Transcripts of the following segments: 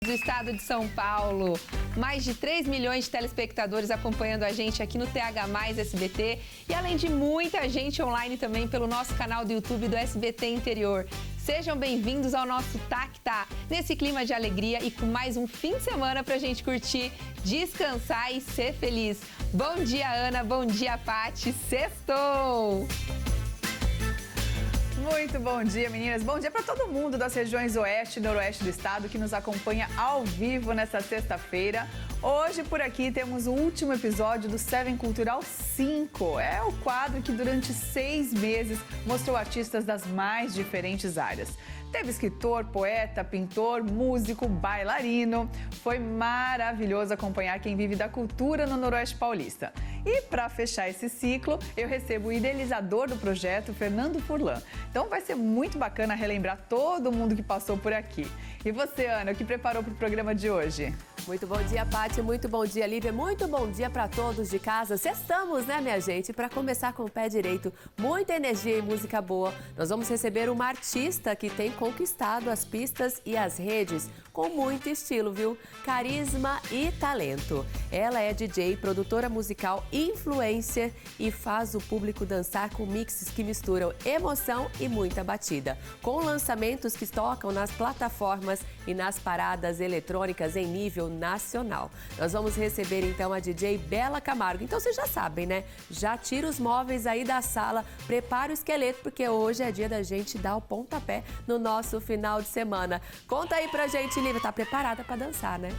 do estado de São Paulo. Mais de 3 milhões de telespectadores acompanhando a gente aqui no TH+ SBT e além de muita gente online também pelo nosso canal do YouTube do SBT Interior. Sejam bem-vindos ao nosso Tá, nesse clima de alegria e com mais um fim de semana pra gente curtir, descansar e ser feliz. Bom dia, Ana, bom dia, Paty, sextou! Muito bom dia, meninas. Bom dia para todo mundo das regiões oeste e noroeste do estado que nos acompanha ao vivo nesta sexta-feira. Hoje, por aqui, temos o último episódio do Seven Cultural 5. É o quadro que durante 6 meses mostrou artistas das mais diferentes áreas. Teve escritor, poeta, pintor, músico, bailarino. Foi maravilhoso acompanhar quem vive da cultura no Noroeste Paulista. E para fechar esse ciclo, eu recebo o idealizador do projeto, Fernando Furlan. Então vai ser muito bacana relembrar todo mundo que passou por aqui. E você, Ana, o que preparou para o programa de hoje? Muito bom dia, Paty. Muito bom dia, Lívia. Muito bom dia para todos de casa. Sextamos, né, minha gente? Para começar com o pé direito, muita energia e música boa. Nós vamos receber uma artista que tem conquistado as pistas e as redes com muito estilo, viu? Carisma e talento. Ela é DJ, produtora musical, influencer e faz o público dançar com mixes que misturam emoção e muita batida. Com lançamentos que tocam nas plataformas e nas paradas eletrônicas em nível nacional. Nós vamos receber então a DJ Bela Camargo. Então vocês já sabem, né? Já tira os móveis aí da sala, prepara o esqueleto, porque hoje é dia da gente dar o pontapé no nosso final de semana. Conta aí pra gente, Lívia, tá preparada pra dançar, né?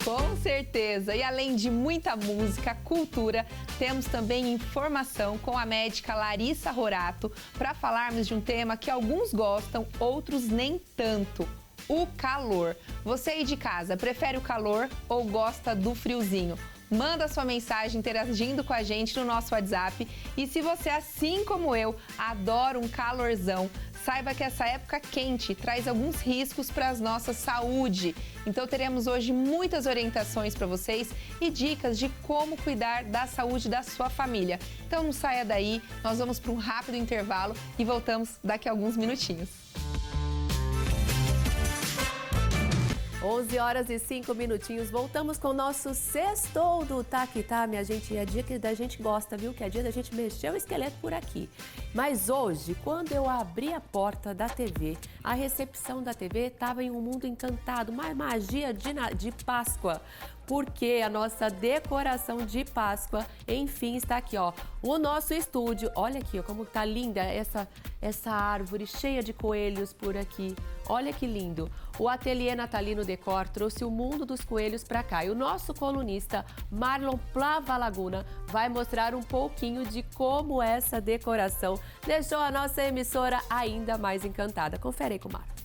Com certeza! E além de muita música, cultura, temos também informação com a médica Larissa Rorato para falarmos de um tema que alguns gostam, outros nem tanto. O calor. Você aí de casa, prefere o calor ou gosta do friozinho? Manda sua mensagem interagindo com a gente no nosso WhatsApp. E se você, assim como eu, adora um calorzão, saiba que essa época quente traz alguns riscos para a nossa saúde. Então teremos hoje muitas orientações para vocês e dicas de como cuidar da saúde da sua família. Então não saia daí, nós vamos para um rápido intervalo e voltamos daqui a alguns minutinhos. 11 horas e 5 minutinhos, voltamos com o nosso sextou do Tá, minha gente. É dia que a gente gosta, viu? Que é dia da gente mexer o esqueleto por aqui. Mas hoje, quando eu abri a porta da TV, a recepção da TV estava em um mundo encantado, uma magia de Páscoa. Porque a nossa decoração de Páscoa, enfim, está aqui, ó. O nosso estúdio, olha aqui, ó, como tá linda essa árvore cheia de coelhos por aqui. Olha que lindo. O Ateliê Natalino Decor trouxe o mundo dos coelhos para cá. E o nosso colunista, Marlon Plavalaguna, vai mostrar um pouquinho de como essa decoração deixou a nossa emissora ainda mais encantada. Confere aí com o Marlon.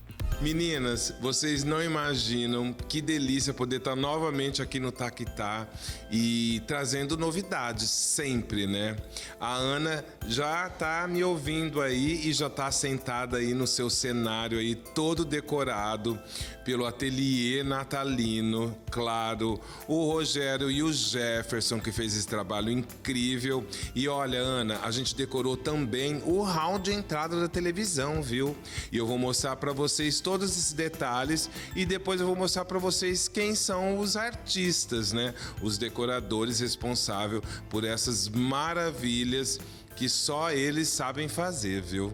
Meninas, vocês não imaginam que delícia poder estar novamente aqui no Tá e trazendo novidades sempre, né? A Ana já tá me ouvindo aí e já tá sentada aí no seu cenário aí todo decorado pelo Ateliê Natalino, claro, o Rogério e o Jefferson que fez esse trabalho incrível. E olha, Ana, a gente decorou também o hall de entrada da televisão, viu? E eu vou mostrar para vocês todos esses detalhes e depois eu vou mostrar para vocês quem são os artistas, né? Os decoradores responsáveis por essas maravilhas que só eles sabem fazer, viu?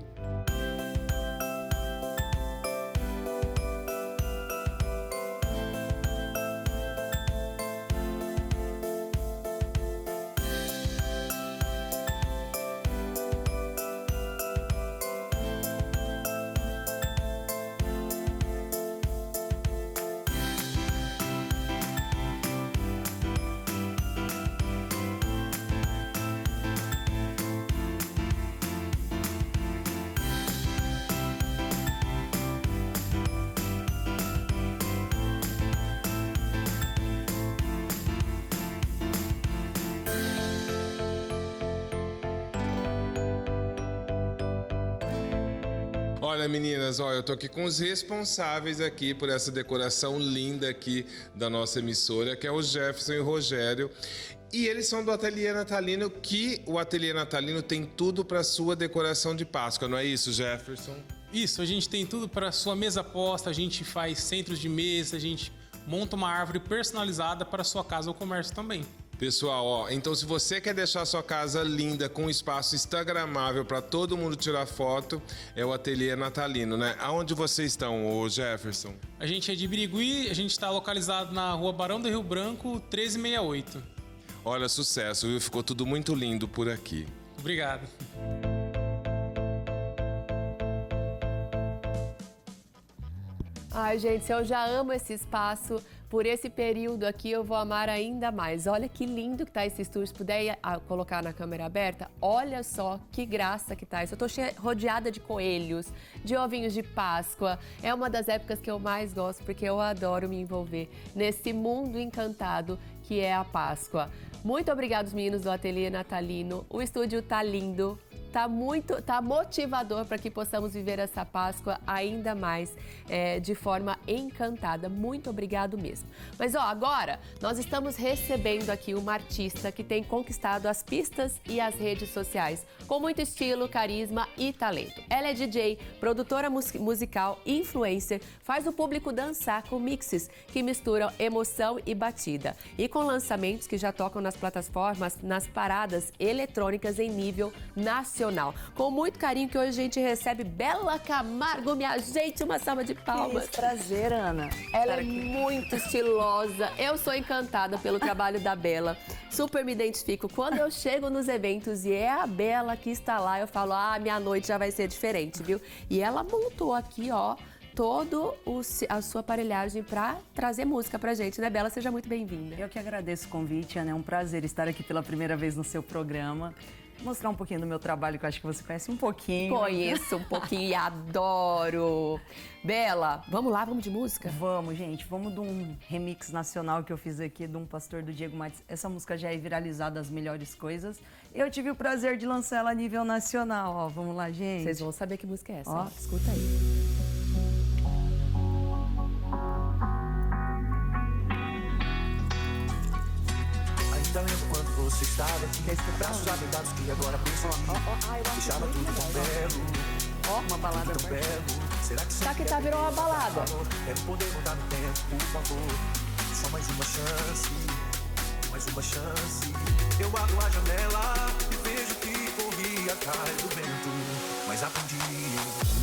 Olha, meninas, eu tô aqui com os responsáveis aqui por essa decoração linda aqui da nossa emissora, que é o Jefferson e o Rogério. E eles são do Ateliê Natalino, que o Ateliê Natalino tem tudo para sua decoração de Páscoa, não é isso, Jefferson? Isso, a gente tem tudo para sua mesa posta, a gente faz centros de mesa, a gente monta uma árvore personalizada para sua casa ou comércio também. Pessoal, ó, então se você quer deixar a sua casa linda, com um espaço instagramável para todo mundo tirar foto, é o Ateliê Natalino, né? Aonde vocês estão, ô Jefferson? A gente é de Birigui, a gente está localizado na rua Barão do Rio Branco, 1368. Olha, sucesso, viu? Ficou tudo muito lindo por aqui. Obrigado. Ai, gente, eu já amo esse espaço. Por esse período aqui, eu vou amar ainda mais. Olha que lindo que tá esse estúdio. Se puder colocar na câmera aberta, olha só que graça que tá isso. Eu tô rodeada de coelhos, de ovinhos de Páscoa. É uma das épocas que eu mais gosto, porque eu adoro me envolver nesse mundo encantado que é a Páscoa. Muito obrigada, meninos do Ateliê Natalino. O estúdio tá lindo. Tá motivador para que possamos viver essa Páscoa ainda mais de forma encantada. Muito obrigado mesmo. Mas ó, agora nós estamos recebendo aqui uma artista que tem conquistado as pistas e as redes sociais com muito estilo, carisma e talento. Ela é DJ, produtora musical, influencer, faz o público dançar com mixes que misturam emoção e batida e com lançamentos que já tocam nas plataformas, nas paradas eletrônicas em nível nacional. Com muito carinho que hoje a gente recebe Bela Camargo, minha gente, uma salva de palmas. Que prazer, Ana. Ela é muito estilosa, eu sou encantada pelo trabalho da Bela, super me identifico. Quando eu chego nos eventos e é a Bela que está lá, eu falo, minha noite já vai ser diferente, viu? E ela montou aqui, ó, a sua aparelhagem para trazer música pra gente, né, Bela? Seja muito bem-vinda. Eu que agradeço o convite, Ana. É um prazer estar aqui pela primeira vez no seu programa. Mostrar um pouquinho do meu trabalho, que eu acho que você conhece um pouquinho. Conheço um pouquinho e adoro. Bela, vamos lá, vamos de música? Vamos, gente. Vamos de um remix nacional que eu fiz aqui de um pastor do Diego Matos. Essa música já é viralizada, As Melhores Coisas. Eu tive o prazer de lançar ela a nível nacional, ó. Vamos lá, gente. Vocês vão saber que música é essa. Ó. Escuta aí. Lembro quando você estava aqui, braços apertados que agora pensam em mim. Deixava tudo tão belo. Ó, uma balada tão belo. Será que tá que tá virou uma balada? Quero poder voltar no tempo, por favor. Só mais uma chance, mais uma chance. Eu abro a janela e vejo que corri atrás do vento, mas aprendi.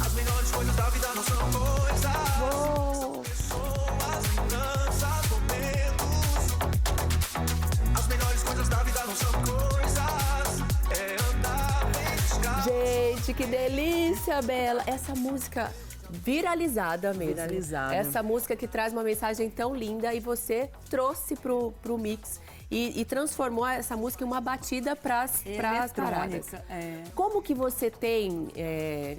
As melhores coisas da vida não são coisas, são pessoas, lembranças, momentos. As melhores coisas da vida não são coisas, é andar bem buscar. Gente, que delícia, Bela. Essa música viralizada mesmo. Viralizada. Essa música que traz uma mensagem tão linda e você trouxe pro mix e transformou essa música em uma batida para as paradas. Como que você tem,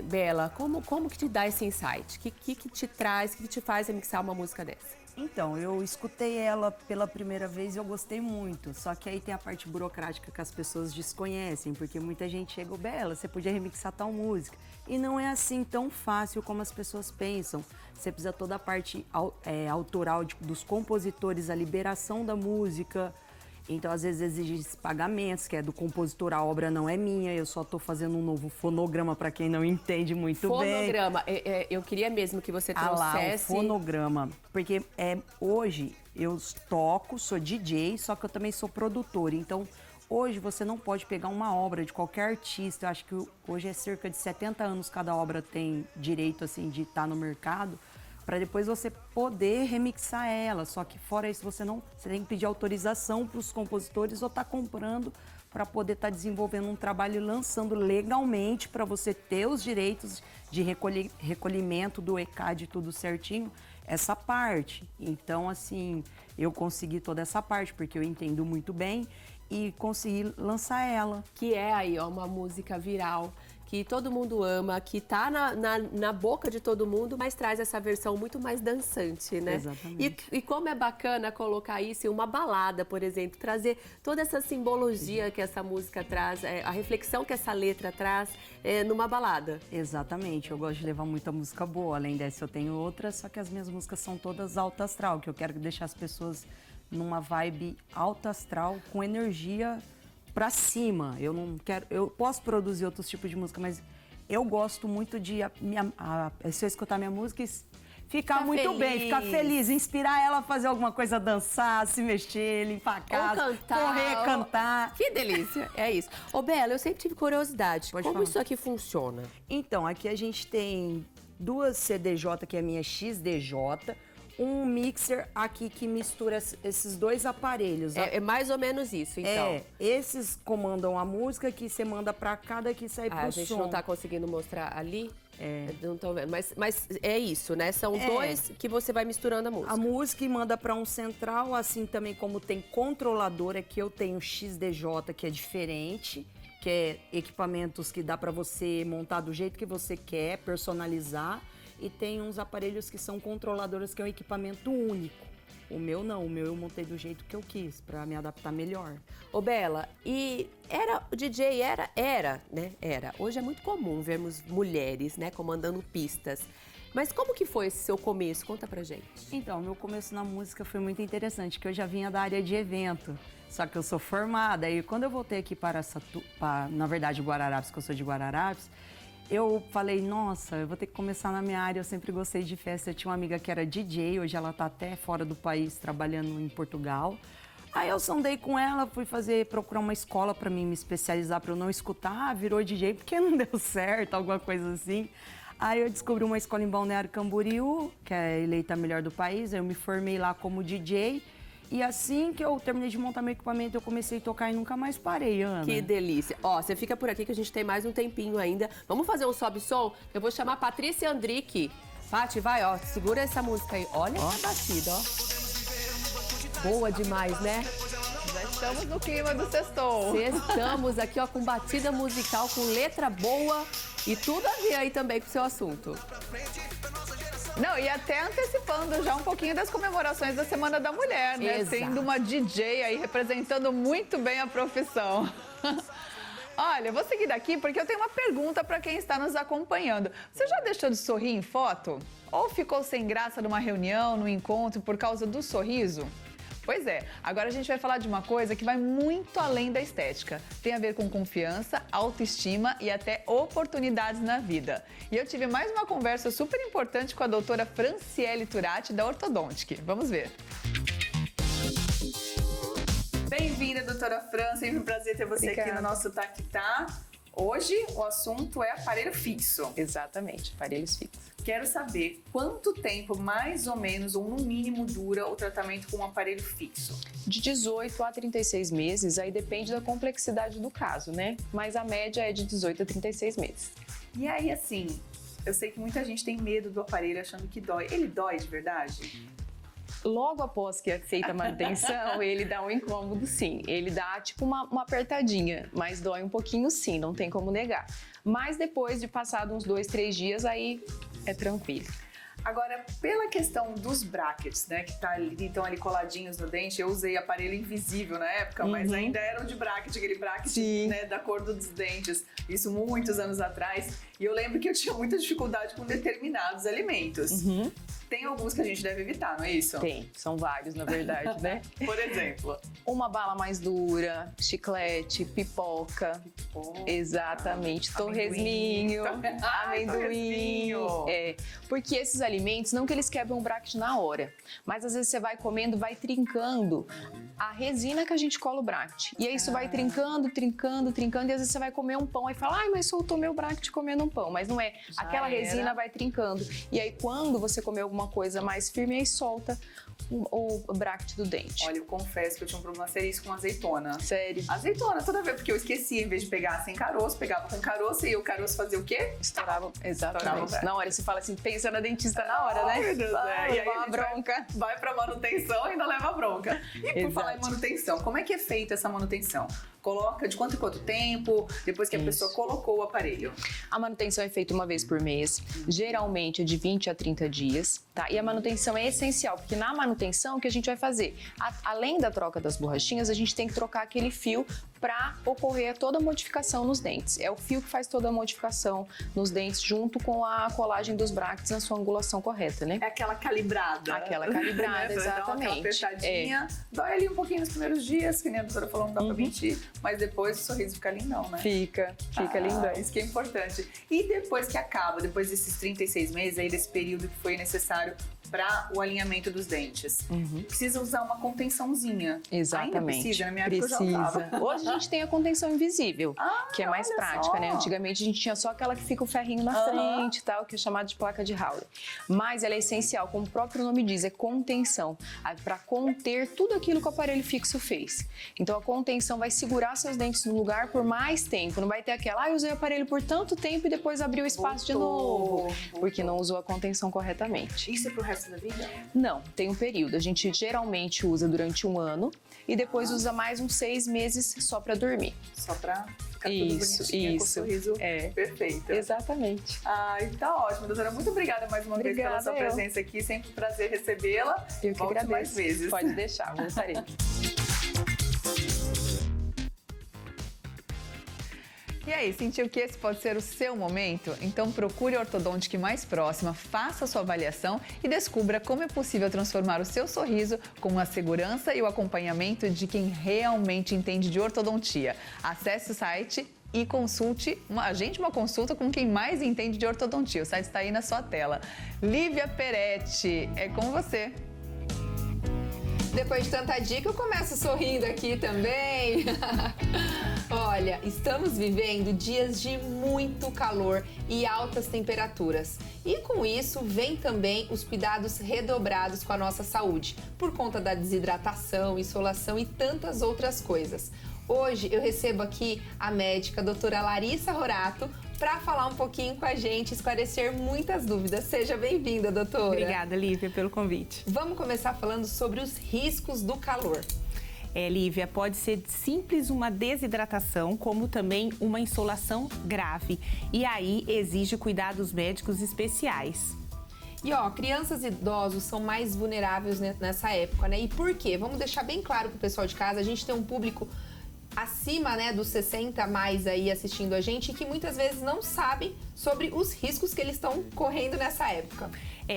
Bela, como que te dá esse insight? O que te traz, o que te faz remixar uma música dessa? Então, eu escutei ela pela primeira vez e eu gostei muito. Só que aí tem a parte burocrática que as pessoas desconhecem, porque muita gente chega, Bela, você podia remixar tal música. E não é assim tão fácil como as pessoas pensam. Você precisa toda a parte autoral dos compositores, a liberação da música. Então, às vezes, exige pagamentos, que é do compositor, a obra não é minha, eu só estou fazendo um novo fonograma para quem não entende muito bem. Fonograma, eu queria mesmo que você trouxesse... o fonograma, porque hoje eu toco, sou DJ, só que eu também sou produtora, então hoje você não pode pegar uma obra de qualquer artista, eu acho que hoje é cerca de 70 anos cada obra tem direito assim, de estar no mercado, para depois você poder remixar ela. Só que fora isso, você tem que pedir autorização para os compositores ou estar comprando para poder estar desenvolvendo um trabalho e lançando legalmente para você ter os direitos de recolhimento do ECAD, tudo certinho, essa parte. Então, assim, eu consegui toda essa parte porque eu entendo muito bem e consegui lançar ela. Que é aí, ó, uma música viral, que todo mundo ama, que tá na boca de todo mundo, mas traz essa versão muito mais dançante, né? Exatamente. E como é bacana colocar isso em uma balada, por exemplo, trazer toda essa simbologia que essa música traz, a reflexão que essa letra traz numa balada. Exatamente, eu gosto de levar muita música boa, além dessa eu tenho outras, só que as minhas músicas são todas alta astral, que eu quero deixar as pessoas numa vibe alta astral, com energia pra cima. Eu não quero, eu posso produzir outros tipos de música, mas Eu gosto muito de se eu escutar minha música e ficar Ficar muito feliz. bem, ficar feliz, inspirar ela a fazer alguma coisa, dançar, se mexer, limpar a casa, cantar, correr, cantar. Que delícia, é isso. Ô, Bela, eu sempre tive curiosidade. Pode Como falar. isso aqui funciona? Então, aqui a gente tem 2 CDJ, que é a minha XDJ, um mixer aqui que mistura esses 2 aparelhos. É mais ou menos isso, então. Esses comandam a música, que você manda pra cá, daqui sai pro som. A gente não tá conseguindo mostrar ali? É. Não tô vendo. Mas é isso, né? São 2 que você vai misturando a música. A música e manda para um central, assim também como tem controlador, aqui eu tenho XDJ, que é diferente, que é equipamentos que dá para você montar do jeito que você quer, personalizar, e tem uns aparelhos que são controladores, que é um equipamento único. O meu não, o meu eu montei do jeito que eu quis, para me adaptar melhor. Ô, Bela, e o DJ né? Hoje é muito comum vermos mulheres, né, comandando pistas. Mas como que foi esse seu começo? Conta pra gente. Então, meu começo na música foi muito interessante, que eu já vinha da área de evento, só que eu sou formada. E quando eu voltei aqui para na verdade, Guararapes, que eu sou de Guararapes, eu falei, nossa, eu vou ter que começar na minha área, eu sempre gostei de festa. Eu tinha uma amiga que era DJ, hoje ela tá até fora do país, trabalhando em Portugal. Aí eu sondei com ela, fui procurar uma escola para mim me especializar, para eu não escutar, virou DJ porque não deu certo, alguma coisa assim. Aí eu descobri uma escola em Balneário Camboriú, que é eleita a melhor do país, eu me formei lá como DJ. E assim que eu terminei de montar meu equipamento, eu comecei a tocar e nunca mais parei, Ana. Que delícia. Ó, você fica por aqui que a gente tem mais um tempinho ainda. Vamos fazer um sobe-som? Eu vou chamar a Patrícia Andrique. Pati, vai, ó, segura essa música aí. Olha essa batida, ó. Boa demais, né? Já estamos no clima do sextou. Estamos aqui, ó, com batida musical, com letra boa e tudo a ver aí também com o seu assunto. Não, e até antecipando já um pouquinho das comemorações da Semana da Mulher, né? Exato. Sendo uma DJ aí representando muito bem a profissão. Olha, eu vou seguir daqui porque eu tenho uma pergunta para quem está nos acompanhando. Você já deixou de sorrir em foto? Ou ficou sem graça numa reunião, num encontro, por causa do sorriso? Pois é, agora a gente vai falar de uma coisa que vai muito além da estética. Tem a ver com confiança, autoestima e até oportunidades na vida. E eu tive mais uma conversa super importante com a doutora Franciele Turati, da Ortodontic. Vamos ver. Bem-vinda, doutora Fran. Sempre um prazer ter você aqui no nosso Taquitá. Hoje o assunto é aparelho fixo. Exatamente, aparelhos fixos. Quero saber quanto tempo, mais ou menos, ou no mínimo, dura o tratamento com um aparelho fixo? De 18 a 36 meses, aí depende da complexidade do caso, né? Mas a média é de 18 a 36 meses. E aí, assim, eu sei que muita gente tem medo do aparelho achando que dói. Ele dói de verdade? Logo após que é feita a manutenção, ele dá um incômodo sim. Ele dá tipo uma apertadinha, mas dói um pouquinho sim, não tem como negar. Mas depois de passado uns 2, 3 dias, aí é tranquilo. Agora, pela questão dos brackets, né, que estão ali coladinhos no dente, eu usei aparelho invisível na época, mas ainda eram de bracket, aquele bracket, né, da cor dos dentes, isso muitos anos atrás, e eu lembro que eu tinha muita dificuldade com determinados alimentos. Tem alguns que a gente deve evitar, não é isso? Tem, são vários na verdade, né? Por exemplo? Uma bala mais dura, chiclete, pipoca. Exatamente, torresminho, amendoim. É, porque esses alimentos, não que eles quebram o bracket na hora, mas às vezes você vai comendo, vai trincando a resina que a gente cola o bracket. E aí isso vai trincando, e às vezes você vai comer um pão e fala, ai, mas soltou meu bracket comendo um pão. Mas não é, aquela resina vai trincando. E aí quando você comer alguma coisa mais firme, aí solta o bracket do dente. Olha, eu confesso que eu tinha um problema sério com azeitona. Sério. Azeitona, toda vez, porque eu esquecia, em vez de pegar sem caroço, pegava com caroço e o caroço fazia o quê? Estourava. Exatamente. Estourava. Na hora você fala assim, pensa na dentista na hora, né? Meu Deus, E aí a uma gente bronca. Vai pra manutenção e ainda leva bronca. E por falar em manutenção, como é que é feita essa manutenção? Coloca de quanto em quanto tempo, depois que a pessoa colocou o aparelho? A manutenção é feita uma vez por mês, geralmente é de 20 a 30 dias, tá? E a manutenção é essencial, porque na manutenção o que a gente vai fazer? Além da troca das borrachinhas, a gente tem que trocar aquele fio para ocorrer toda a modificação nos dentes. É o fio que faz toda a modificação nos dentes junto com a colagem dos brackets na sua angulação correta, né? É aquela calibrada. Aquela calibrada, né? Exatamente. Aquela apertadinha. Dói ali um pouquinho nos primeiros dias, que nem a doutora falou, não dá pra mentir, mas depois o sorriso fica lindão, né? Fica lindão. Isso que é importante. E depois que acaba, depois desses 36 meses aí, desse período que foi necessário para o alinhamento dos dentes, precisa usar uma contençãozinha. Exatamente. Ainda precisa, na minha época eu já usava. Hoje a gente tem a contenção invisível, que é mais olha prática, só. né? Antigamente a gente tinha só aquela que fica o ferrinho na frente e tal, que é chamada de placa de Howell. Mas ela é essencial, como o próprio nome diz, é contenção, para conter tudo aquilo que o aparelho fixo fez. Então a contenção vai segurar seus dentes no lugar por mais tempo, não vai ter aquela, eu usei o aparelho por tanto tempo e depois abriu o espaço de novo, porque não usou a contenção corretamente. Isso é pro resto da vida? Não, tem um período. A gente geralmente usa durante 1 ano e depois usa mais uns 6 meses só para dormir. Só pra ficar tudo bonitinho, com o sorriso perfeito. Exatamente. Ai, tá ótimo, doutora. Muito obrigada mais uma vez pela sua presença aqui. Sempre um prazer recebê-la. Eu que agradeço. Mais vezes. Pode deixar, voltarei. E aí, sentiu que esse pode ser o seu momento? Então procure a ortodôntica mais próxima, faça a sua avaliação e descubra como é possível transformar o seu sorriso com a segurança e o acompanhamento de quem realmente entende de ortodontia. Acesse o site e consulte, agende uma consulta com quem mais entende de ortodontia. O site está aí na sua tela. Lívia Peretti, é com você. Depois de tanta dica, eu começo sorrindo aqui também. Olha, estamos vivendo dias de muito calor e altas temperaturas. E com isso, vem também os cuidados redobrados com a nossa saúde, por conta da desidratação, insolação e tantas outras coisas. Hoje eu recebo aqui a médica a doutora Larissa Rorato para falar um pouquinho com a gente, esclarecer muitas dúvidas. Seja bem-vinda, doutora. Obrigada, Lívia, pelo convite. Vamos começar falando sobre os riscos do calor. Lívia, pode ser simples uma desidratação, como também uma insolação grave. E aí exige cuidados médicos especiais. E crianças e idosos são mais vulneráveis nessa época, né? E por quê? Vamos deixar bem claro pro pessoal de casa, a gente tem um público acima, né, dos 60 mais aí assistindo a gente e que muitas vezes não sabem sobre os riscos que eles estão correndo nessa época.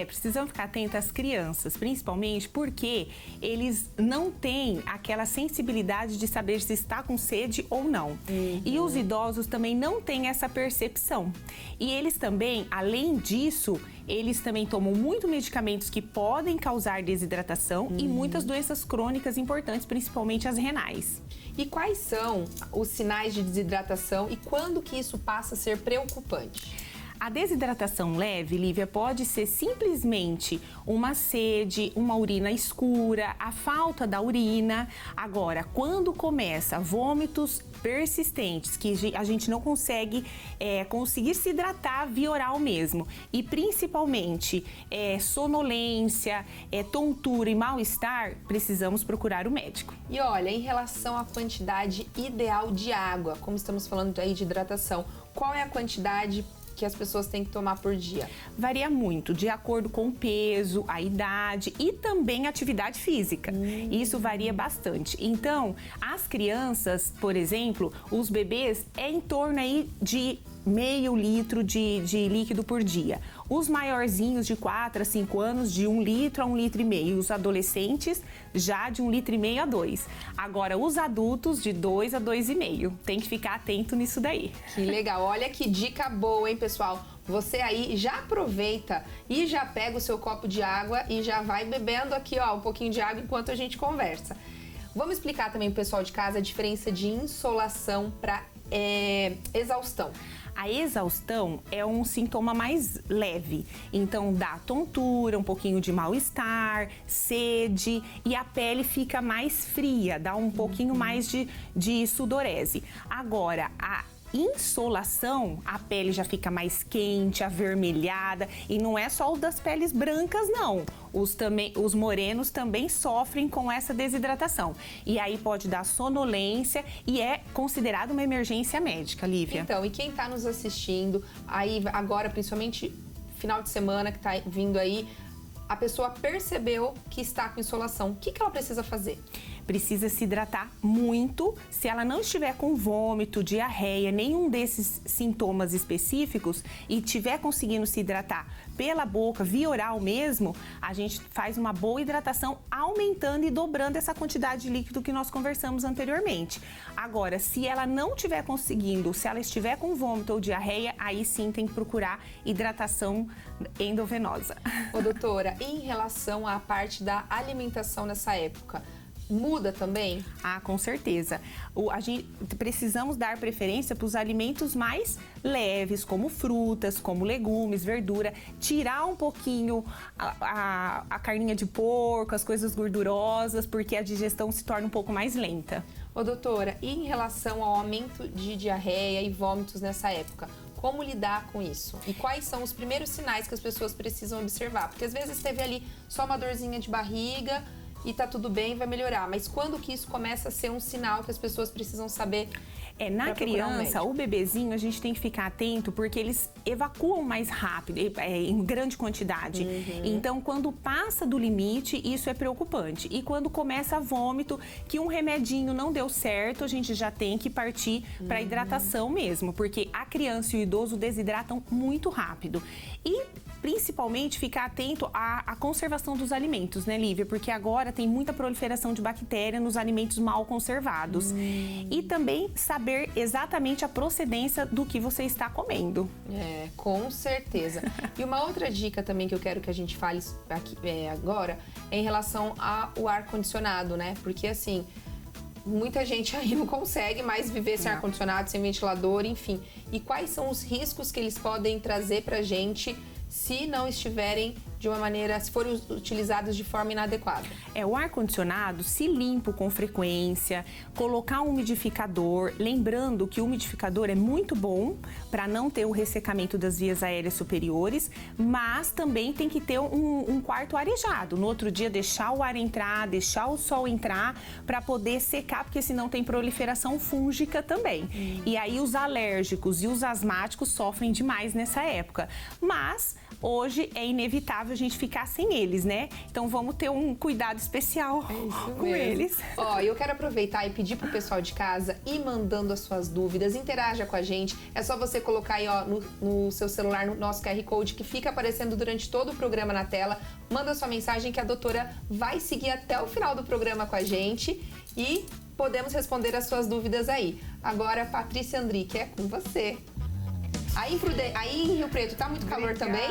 Precisam ficar atentos às crianças, principalmente porque eles não têm aquela sensibilidade de saber se está com sede ou não. E os idosos também não têm essa percepção. E eles também, além disso, eles também tomam muitos medicamentos que podem causar desidratação e muitas doenças crônicas importantes, principalmente as renais. E quais são os sinais de desidratação e quando que isso passa a ser preocupante? A desidratação leve, Lívia, pode ser simplesmente uma sede, uma urina escura, a falta da urina. Agora, quando começa vômitos persistentes, que a gente não consegue conseguir se hidratar via oral mesmo, e principalmente sonolência, tontura e mal-estar, precisamos procurar o médico. E olha, em relação à quantidade ideal de água, como estamos falando aí de hidratação, qual é a quantidade que as pessoas têm que tomar por dia? Varia muito, de acordo com o peso, a idade e também a atividade física. Isso varia bastante. Então, as crianças, por exemplo, os bebês, é em torno aí de meio litro de líquido por dia. Os maiorzinhos de 4 a 5 anos, de 1 litro a 1,5 litro. Os adolescentes, já de 1,5 litro a 2. Agora, os adultos, de 2 a 2,5. Tem que ficar atento nisso daí. Que legal. Olha que dica boa, hein, pessoal? Você aí já aproveita e já pega o seu copo de água e já vai bebendo aqui, um pouquinho de água enquanto a gente conversa. Vamos explicar também pro pessoal de casa a diferença de insolação para exaustão. A exaustão é um sintoma mais leve, então dá tontura, um pouquinho de mal-estar, sede e a pele fica mais fria, dá um pouquinho mais de sudorese. Agora, a insolação, a pele já fica mais quente, avermelhada, e não é só o das peles brancas, não. Os morenos também sofrem com essa desidratação. E aí pode dar sonolência e é considerado uma emergência médica, Lívia. Então, e quem está nos assistindo, aí agora, principalmente final de semana que está vindo aí, a pessoa percebeu que está com insolação, o que ela precisa fazer? Precisa se hidratar muito. Se ela não estiver com vômito, diarreia, nenhum desses sintomas específicos e estiver conseguindo se hidratar pela boca, via oral mesmo, a gente faz uma boa hidratação, aumentando e dobrando essa quantidade de líquido que nós conversamos anteriormente. Agora, se ela não estiver conseguindo, se ela estiver com vômito ou diarreia, aí sim tem que procurar hidratação endovenosa. Ô, doutora, em relação à parte da alimentação nessa época, muda também? Ah, com certeza. Precisamos dar preferência para os alimentos mais leves, como frutas, como legumes, verdura. Tirar um pouquinho a carninha de porco, as coisas gordurosas, porque a digestão se torna um pouco mais lenta. Ô, doutora, e em relação ao aumento de diarreia e vômitos nessa época? Como lidar com isso? E quais são os primeiros sinais que as pessoas precisam observar? Porque às vezes teve ali só uma dorzinha de barriga e tá tudo bem, vai melhorar. Mas quando que isso começa a ser um sinal que as pessoas precisam saber? Na criança, o bebezinho, a gente tem que ficar atento porque eles evacuam mais rápido, em grande quantidade. Então, quando passa do limite, isso é preocupante. E quando começa vômito, que um remedinho não deu certo, a gente já tem que partir para hidratação mesmo, porque a criança e o idoso desidratam muito rápido. E principalmente ficar atento à conservação dos alimentos, né, Lívia? Porque agora tem muita proliferação de bactéria nos alimentos mal conservados. E também saber exatamente a procedência do que você está comendo. É, com certeza. E uma outra dica também que eu quero que a gente fale aqui, agora é em relação ao ar-condicionado, né? Porque assim, muita gente aí não consegue mais viver sem ar-condicionado, sem ventilador, enfim. E quais são os riscos que eles podem trazer pra gente se não estiverem de uma maneira, se forem utilizados de forma inadequada? O ar-condicionado, se limpo com frequência, colocar um umidificador, lembrando que o umidificador é muito bom para não ter o ressecamento das vias aéreas superiores, mas também tem que ter um quarto arejado. No outro dia, deixar o ar entrar, deixar o sol entrar para poder secar, porque senão tem proliferação fúngica também. E aí os alérgicos e os asmáticos sofrem demais nessa época. Mas hoje é inevitável a gente ficar sem eles, né? Então vamos ter um cuidado especial com eles. Ó, eu quero aproveitar e pedir pro pessoal de casa ir mandando as suas dúvidas, interaja com a gente. É só você colocar aí, ó, no seu celular, no nosso QR Code, que fica aparecendo durante todo o programa na tela. Manda sua mensagem que a doutora vai seguir até o final do programa com a gente e podemos responder as suas dúvidas aí. Agora, Patrícia Andrique, é com você. Aí em Rio Preto tá muito calor também?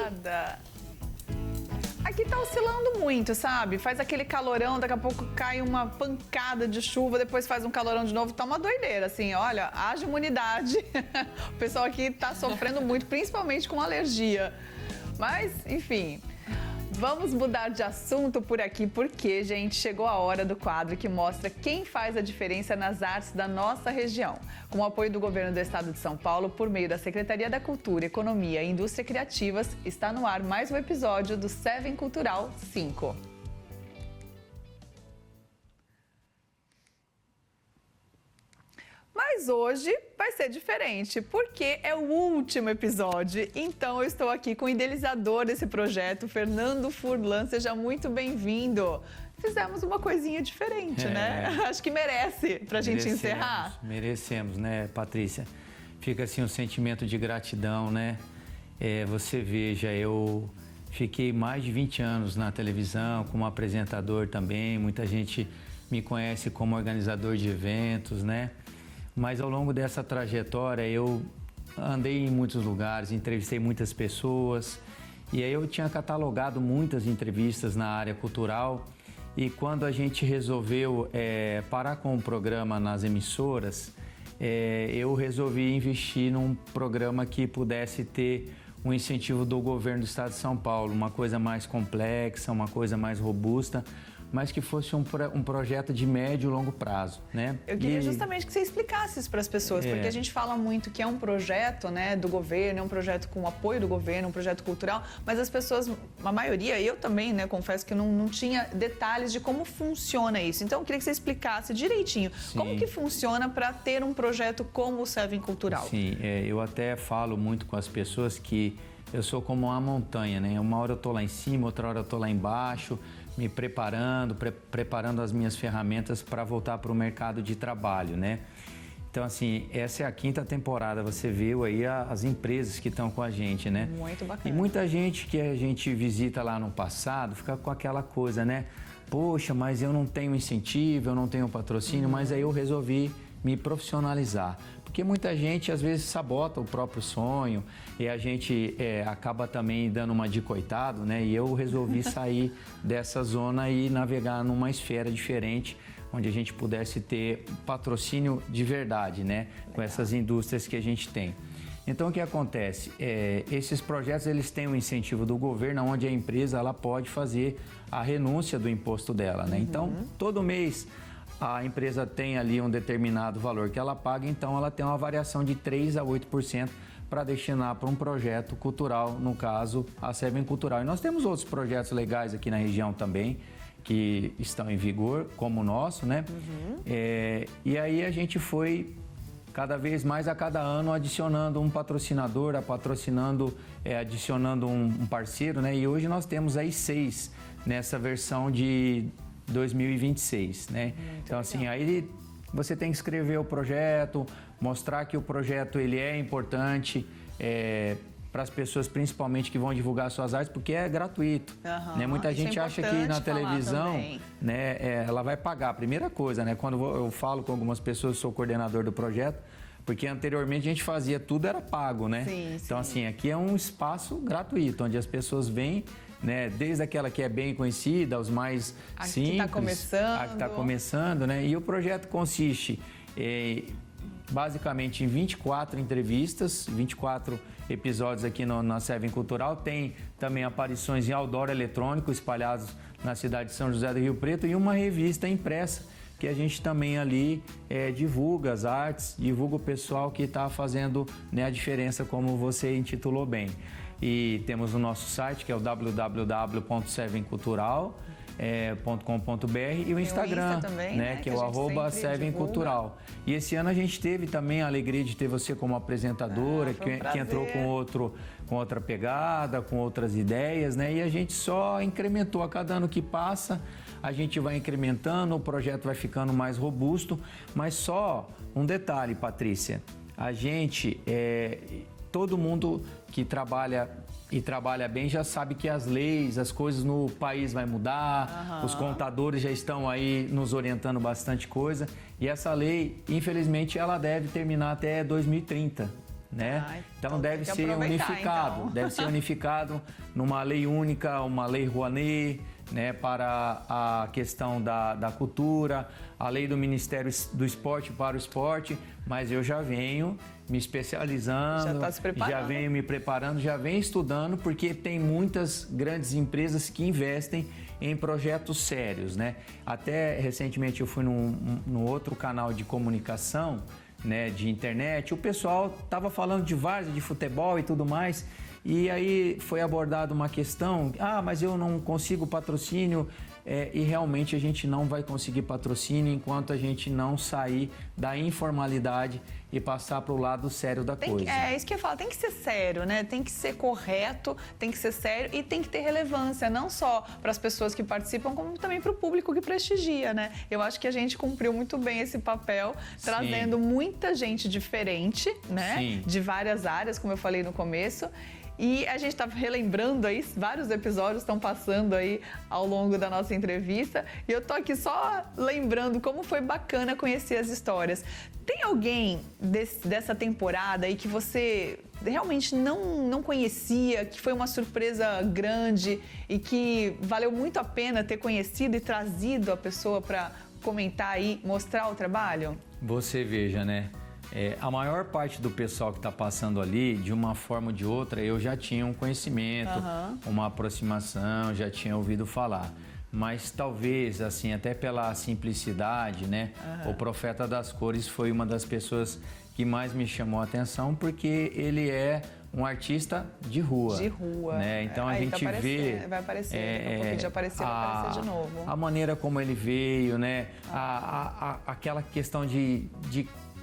Aqui tá oscilando muito, sabe? Faz aquele calorão, daqui a pouco cai uma pancada de chuva, depois faz um calorão de novo, tá uma doideira, assim, olha, haja imunidade. O pessoal aqui tá sofrendo muito, principalmente com alergia. Mas, enfim, vamos mudar de assunto por aqui, porque, gente, chegou a hora do quadro que mostra quem faz a diferença nas artes da nossa região. Com o apoio do Governo do Estado de São Paulo, por meio da Secretaria da Cultura, Economia e Indústria Criativas, está no ar mais um episódio do Seven Cultural 5. Mas hoje vai ser diferente, porque é o último episódio. Então eu estou aqui com o idealizador desse projeto, Fernando Furlan. Seja muito bem-vindo. Fizemos uma coisinha diferente, né? Acho que merece pra gente encerrar. Merecemos, né, Patrícia? Fica assim um sentimento de gratidão, né? Você veja, eu fiquei mais de 20 anos na televisão como apresentador também. Muita gente me conhece como organizador de eventos, né? Mas ao longo dessa trajetória eu andei em muitos lugares, entrevistei muitas pessoas e aí eu tinha catalogado muitas entrevistas na área cultural e quando a gente resolveu parar com o programa nas emissoras, eu resolvi investir num programa que pudesse ter um incentivo do governo do Estado de São Paulo, uma coisa mais complexa, uma coisa mais robusta, mas que fosse um projeto de médio e longo prazo, né? Eu queria justamente que você explicasse isso para as pessoas, porque a gente fala muito que é um projeto, né, do governo, é um projeto com apoio do governo, um projeto cultural, mas as pessoas, a maioria, eu também, né, confesso que não tinha detalhes de como funciona isso. Então, eu queria que você explicasse direitinho como que funciona para ter um projeto como o Seven Cultural. Sim, eu até falo muito com as pessoas que eu sou como uma montanha, né? Uma hora eu tô lá em cima, outra hora eu tô lá embaixo, me preparando, preparando as minhas ferramentas para voltar para o mercado de trabalho, né? Então, assim, essa é a 5ª temporada, você viu aí as empresas que estão com a gente, né? Muito bacana. E muita gente que a gente visita lá no passado fica com aquela coisa, né? Poxa, mas eu não tenho incentivo, eu não tenho patrocínio, mas aí eu resolvi me profissionalizar. Porque muita gente, às vezes, sabota o próprio sonho e a gente acaba também dando uma de coitado, né? E eu resolvi sair dessa zona e navegar numa esfera diferente, onde a gente pudesse ter patrocínio de verdade, né? Com essas indústrias que a gente tem. Então, o que acontece? Esses projetos, eles têm um incentivo do governo, onde a empresa ela pode fazer a renúncia do imposto dela, né? Então, todo mês a empresa tem ali um determinado valor que ela paga, então ela tem uma variação de 3% a 8% para destinar para um projeto cultural, no caso, a Seven Cultural. E nós temos outros projetos legais aqui na região também, que estão em vigor, como o nosso, né? E aí a gente foi cada vez mais a cada ano adicionando um patrocinador, adicionando um parceiro, né? E hoje nós temos aí 6 nessa versão de 2026, né? Então, assim, aí você tem que escrever o projeto, mostrar que o projeto ele é importante para as pessoas, principalmente que vão divulgar suas artes, porque é gratuito. Né? Muita gente acha que na televisão, né, ela vai pagar. A primeira coisa, né? Quando eu falo com algumas pessoas, eu sou coordenador do projeto, porque anteriormente a gente fazia tudo, era pago, né? Então, assim, aqui é um espaço gratuito, onde as pessoas vêm, né, desde aquela que é bem conhecida, aos mais simples, a que está começando, né? E o projeto consiste basicamente em 24 entrevistas, 24 episódios aqui na Seven Cultural. Tem também aparições em outdoor eletrônico espalhados na cidade de São José do Rio Preto e uma revista impressa que a gente também ali divulga as artes, divulga o pessoal que está fazendo, né, a diferença, como você intitulou bem. E temos o nosso site, que é o www.sevencultural.com.br e o Instagram, também, né, que é o @sevencultural. E esse ano a gente teve também a alegria de ter você como apresentadora, que entrou com outra pegada, com outras ideias, né? E a gente só incrementou a cada ano que passa, a gente vai incrementando, o projeto vai ficando mais robusto, mas só um detalhe, Patrícia, a gente, todo mundo que trabalha e trabalha bem já sabe que as leis, as coisas no país vai mudar, os contadores já estão aí nos orientando bastante coisa, e essa lei, infelizmente, ela deve terminar até 2030. Né? Então deve ser unificado, deve ser unificado numa lei única, uma lei Rouanet, né, para a questão da cultura, a lei do Ministério do Esporte para o esporte, mas eu já venho me especializando, já venho me preparando, já venho estudando, porque tem muitas grandes empresas que investem em projetos sérios, né? Até recentemente eu fui num outro canal de comunicação, né, de internet, o pessoal estava falando de várzea, de futebol e tudo mais, e aí foi abordada uma questão, mas eu não consigo patrocínio, e realmente a gente não vai conseguir patrocínio enquanto a gente não sair da informalidade e passar para o lado sério da coisa. É isso que eu falo, tem que ser sério, né? Tem que ser correto, tem que ser sério e tem que ter relevância, não só para as pessoas que participam, como também para o público que prestigia, né? Eu acho que a gente cumpriu muito bem esse papel, trazendo muita gente diferente, né? Sim. De várias áreas, como eu falei no começo. E a gente está relembrando aí, vários episódios estão passando aí ao longo da nossa entrevista. E eu tô aqui só lembrando como foi bacana conhecer as histórias. Tem alguém dessa temporada aí que você realmente não conhecia, que foi uma surpresa grande e que valeu muito a pena ter conhecido e trazido a pessoa para comentar aí, mostrar o trabalho? Você veja, né? A maior parte do pessoal que está passando ali, de uma forma ou de outra, eu já tinha um conhecimento, uma aproximação, já tinha ouvido falar. Mas talvez, assim, até pela simplicidade, né? O Profeta das Cores foi uma das pessoas que mais me chamou a atenção, porque ele é um artista de rua. De rua. Né? Então a gente vê... Vai aparecer, um pouquinho de aparecer, vai aparecer de novo. A maneira como ele veio, né? Aquela questão de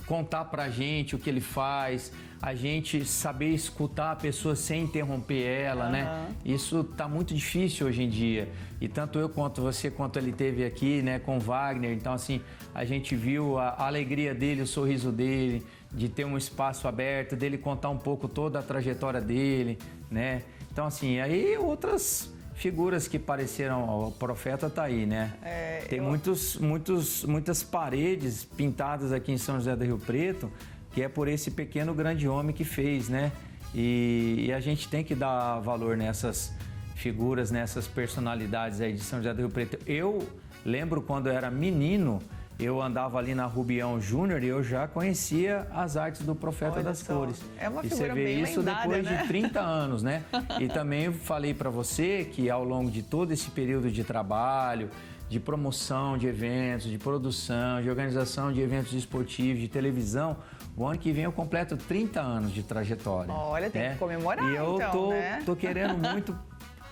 contar pra gente o que ele faz, a gente saber escutar a pessoa sem interromper ela, né? Isso tá muito difícil hoje em dia. E tanto eu quanto você, quanto ele teve aqui, né, com o Wagner, então assim, a gente viu a alegria dele, o sorriso dele, de ter um espaço aberto, dele contar um pouco toda a trajetória dele, né? Então assim, aí outras figuras que pareceram, o profeta tá aí, né? Tem muitas paredes pintadas aqui em São José do Rio Preto, que é por esse pequeno grande homem que fez, né? E a gente tem que dar valor nessas figuras, nessas personalidades aí de São José do Rio Preto. Eu lembro quando eu era menino, eu andava ali na Rubião Júnior e eu já conhecia as artes do Profeta das Cores. É uma e figura você vê bem isso lendária, depois né? de 30 anos, né? E também falei para você que ao longo de todo esse período de trabalho, de promoção de eventos, de produção, de organização de eventos esportivos, de televisão, o ano que vem eu completo 30 anos de trajetória. Olha, tem que comemorar, e eu então, né? tô querendo muito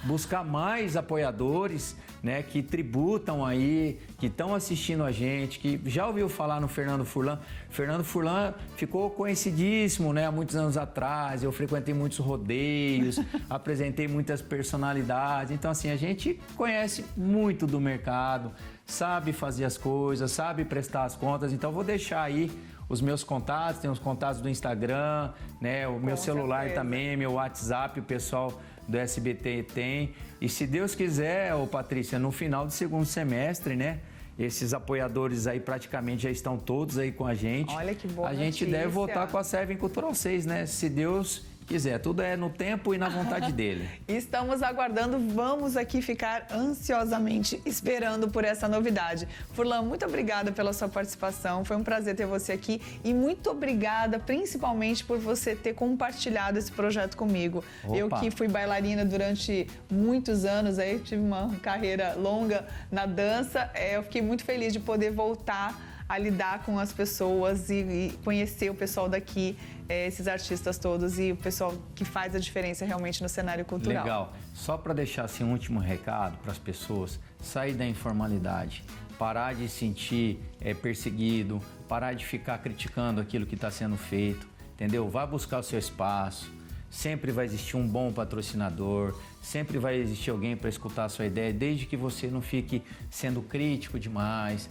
buscar mais apoiadores, né, que tributam aí, que estão assistindo a gente, que já ouviu falar no Fernando Furlan. Fernando Furlan ficou conhecidíssimo, né, há muitos anos atrás. Eu frequentei muitos rodeios, apresentei muitas personalidades. Então, assim, a gente conhece muito do mercado, sabe fazer as coisas, sabe prestar as contas. Então, vou deixar aí os meus contatos, tem os contatos do Instagram, né, o meu celular também, meu WhatsApp, o pessoal do SBT tem. E se Deus quiser, Patrícia, no final do segundo semestre, né? Esses apoiadores aí praticamente já estão todos aí com a gente. Olha que boa A gente notícia. deve voltar com a Seven Cultural 6, né? Se Deus quiser. Tudo é no tempo e na vontade dele. Estamos aguardando, vamos aqui ficar ansiosamente esperando por essa novidade. Furlan, muito obrigada pela sua participação, foi um prazer ter você aqui e muito obrigada principalmente por você ter compartilhado esse projeto comigo. Opa. Eu que fui bailarina durante muitos anos, aí tive uma carreira longa na dança, eu fiquei muito feliz de poder voltar a lidar com as pessoas e conhecer o pessoal daqui, esses artistas todos e o pessoal que faz a diferença realmente no cenário cultural. Legal. Só para deixar assim, um último recado para as pessoas, sair da informalidade, parar de se sentir perseguido, parar de ficar criticando aquilo que está sendo feito, entendeu? Vá buscar o seu espaço, sempre vai existir um bom patrocinador, sempre vai existir alguém para escutar a sua ideia, desde que você não fique sendo crítico demais,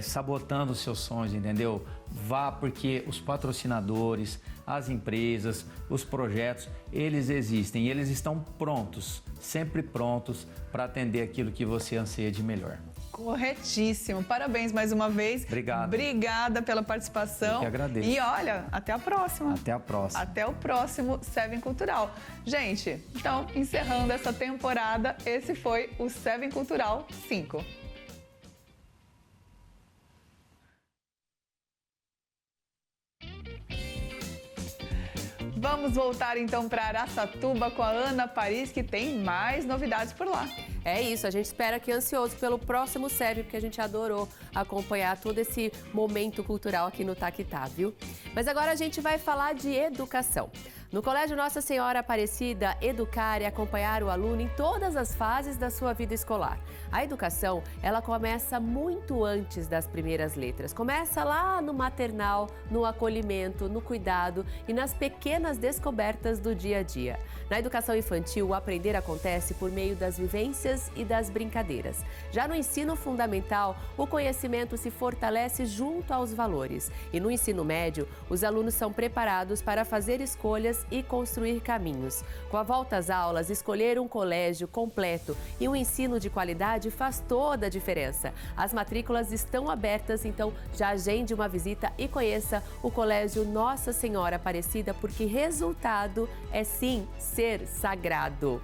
sabotando os seus sonhos, entendeu? Vá, porque os patrocinadores, as empresas, os projetos, eles existem e eles estão prontos, sempre prontos para atender aquilo que você anseia de melhor. Corretíssimo. Parabéns mais uma vez. Obrigado. Obrigada pela participação. Eu que agradeço. E olha, até a próxima. Até a próxima. Até o próximo Seven Cultural. Gente, então, encerrando essa temporada, esse foi o Seven Cultural 5. Vamos voltar então para Araçatuba com a Ana Paris, que tem mais novidades por lá. É isso, a gente espera aqui ansioso pelo próximo Seven, porque a gente adorou acompanhar todo esse momento cultural aqui no Taquitá, viu? Mas agora a gente vai falar de educação. No Colégio Nossa Senhora Aparecida, educar e acompanhar o aluno em todas as fases da sua vida escolar. A educação, ela começa muito antes das primeiras letras. Começa lá no maternal, no acolhimento, no cuidado e nas pequenas descobertas do dia a dia. Na educação infantil, o aprender acontece por meio das vivências e das brincadeiras. Já no ensino fundamental, o conhecimento se fortalece junto aos valores. E no ensino médio, os alunos são preparados para fazer escolhas e construir caminhos. Com a volta às aulas, escolher um colégio completo e um ensino de qualidade faz toda a diferença. As matrículas estão abertas, então já agende uma visita e conheça o Colégio Nossa Senhora Aparecida, porque resultado é sim ser sagrado.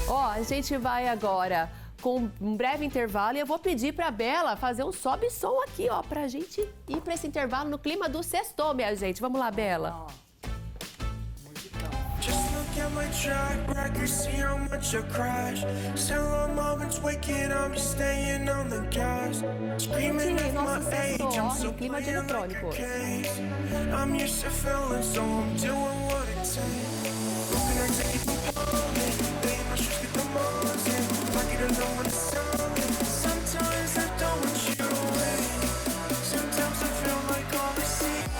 A gente vai agora com um breve intervalo e eu vou pedir para a Bela fazer um sobe e som aqui, pra gente ir para esse intervalo no clima do sextou, minha gente. Vamos lá, Bela. Just look at my track record, see how much I crash. Still on moments waking up, just staying on the gas. Screaming at my age, I'm so playing like a case. I'm used to feeling, so I'm doing what it takes. Looking at take it on me, they must just get the money. Pocket alone when it's on me. Sometimes I don't want you away. Sometimes I feel like all I see.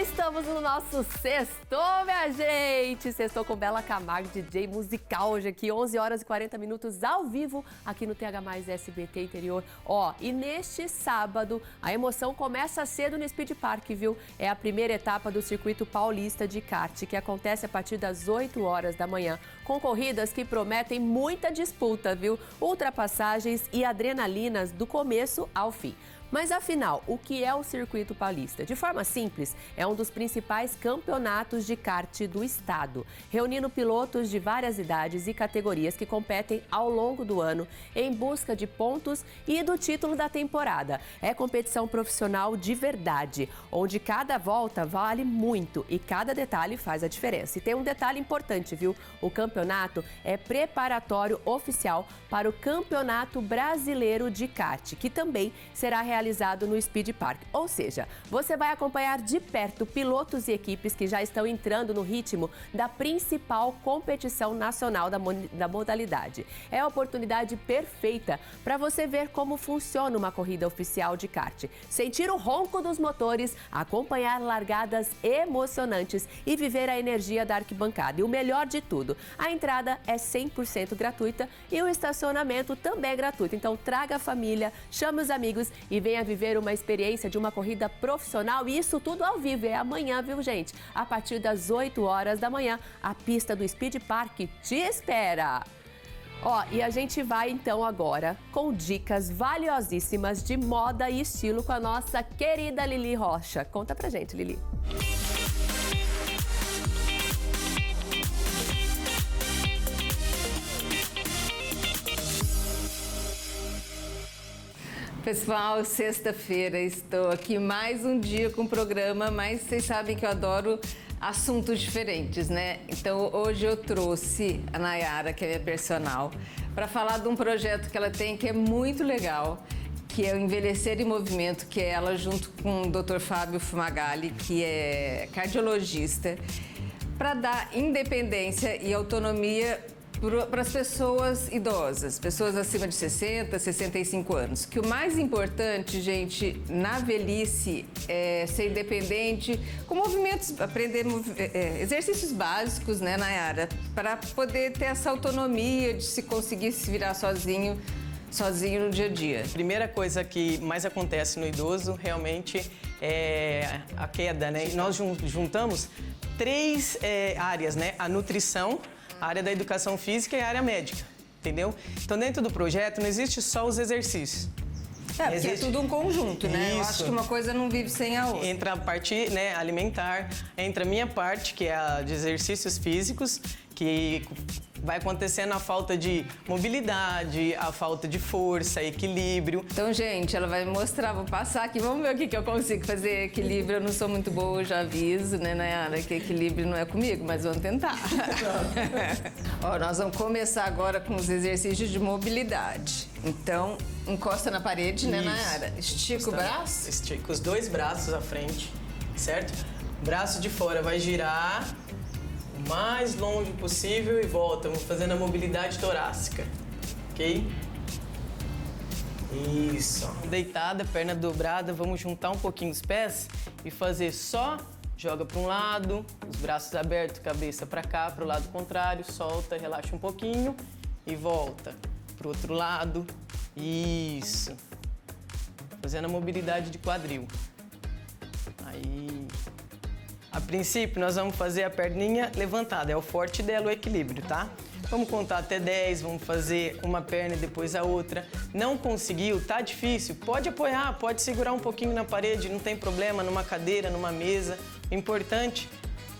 estamos no nosso Sextou, minha gente! Sextou com Bela Camargo, DJ musical, hoje aqui, 11 horas e 40 minutos ao vivo, aqui no TH Mais SBT Interior. Ó, e neste sábado, a emoção começa cedo no Speed Park, viu? É a primeira etapa do Circuito Paulista de Kart, que acontece a partir das 8 horas da manhã, com corridas que prometem muita disputa, viu? Ultrapassagens e adrenalinas do começo ao fim. Mas afinal, o que é o Circuito Paulista? De forma simples, é um dos principais campeonatos de kart do estado, reunindo pilotos de várias idades e categorias que competem ao longo do ano em busca de pontos e do título da temporada. É competição profissional de verdade, onde cada volta vale muito e cada detalhe faz a diferença. E tem um detalhe importante, viu? O campeonato é preparatório oficial para o Campeonato Brasileiro de Kart, que também será realizado no Speed Park. Ou seja, você vai acompanhar de perto pilotos e equipes que já estão entrando no ritmo da principal competição nacional da modalidade. É a oportunidade perfeita para você ver como funciona uma corrida oficial de kart, sentir o ronco dos motores, acompanhar largadas emocionantes e viver a energia da arquibancada. E o melhor de tudo, a entrada é 100% gratuita e o estacionamento também é gratuito. Então traga a família, chame os amigos e venha viver uma experiência de uma corrida profissional, e isso tudo ao vivo. É amanhã, viu, gente? A partir das 8 horas da manhã, a pista do Speed Park te espera. Ó, e a gente vai então agora com dicas valiosíssimas de moda e estilo com a nossa querida Lili Rocha. Conta pra gente, Lili. Pessoal, sexta-feira estou aqui mais um dia com o programa, mas vocês sabem que eu adoro assuntos diferentes, né? Então hoje eu trouxe a Nayara, que é minha personal, para falar de um projeto que ela tem que é muito legal, que é o Envelhecer em Movimento, que é ela junto com o Dr. Fábio Fumagalli, que é cardiologista, para dar independência e autonomia para as pessoas idosas, pessoas acima de 60, 65 anos. Que o mais importante, gente, na velhice é ser independente, com movimentos, aprender exercícios básicos, né, Nayara? Para poder ter essa autonomia de se conseguir se virar sozinho no dia a dia. A primeira coisa que mais acontece no idoso realmente é a queda, né? E nós juntamos três áreas, né? A nutrição, a área da educação física e a área médica, entendeu? Então, dentro do projeto, não existe só os exercícios. Porque existe... é tudo um conjunto, né? Isso. Eu acho que uma coisa não vive sem a outra. Entra a parte, né, alimentar, entra a minha parte, que é a de exercícios físicos, que vai acontecendo a falta de mobilidade, a falta de força, equilíbrio. Então, gente, ela vai me mostrar, vou passar aqui, vamos ver o que eu consigo fazer. Equilíbrio, eu não sou muito boa, eu já aviso, né, Nayara, que equilíbrio não é comigo, mas vamos tentar. Ó, nós vamos começar agora com os exercícios de mobilidade. Então, encosta na parede, né, Nayara? Estica o braço. Estica os dois braços à frente, certo? O braço de fora vai girar o mais longe possível e volta. Vamos fazendo a mobilidade torácica, ok? Isso. Deitada, perna dobrada, vamos juntar um pouquinho os pés e fazer só, joga para um lado, os braços abertos, cabeça para cá, para o lado contrário, solta, relaxa um pouquinho e volta. Pro outro lado, isso. Fazendo a mobilidade de quadril. Aí. A princípio, nós vamos fazer a perninha levantada, é o forte dela, o equilíbrio, tá? Vamos contar até 10, vamos fazer uma perna e depois a outra. Não conseguiu, tá difícil? Pode apoiar, pode segurar um pouquinho na parede, não tem problema, numa cadeira, numa mesa. O importante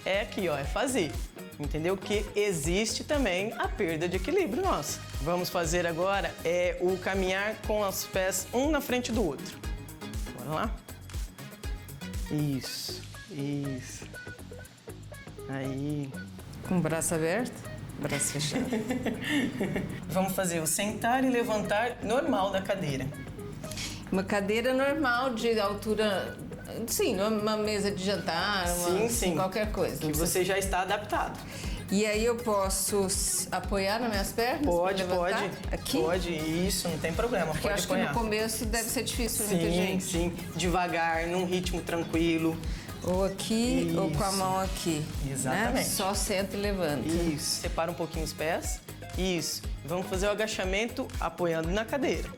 é aqui, ó, é fazer. Entendeu? Que existe também a perda de equilíbrio nossa. Vamos fazer agora o caminhar com os pés um na frente do outro. Bora lá? Isso, isso. Aí. Com o braço aberto, braço fechado. Vamos fazer o sentar e levantar normal da cadeira. Uma cadeira normal de altura... Sim, numa mesa de jantar, sim. Qualquer coisa. Que você já está adaptado. E aí eu posso apoiar nas minhas pernas? Pode. Aqui? Pode, isso, não tem problema. Porque pode eu acho apoiar. Que no começo deve ser difícil para muita gente. Sim, devagar, num ritmo tranquilo. Ou aqui, Isso. ou com a mão aqui. Exatamente. Né? Só senta e levanta. Isso. Separa um pouquinho os pés. Isso. Vamos fazer o agachamento apoiando na cadeira.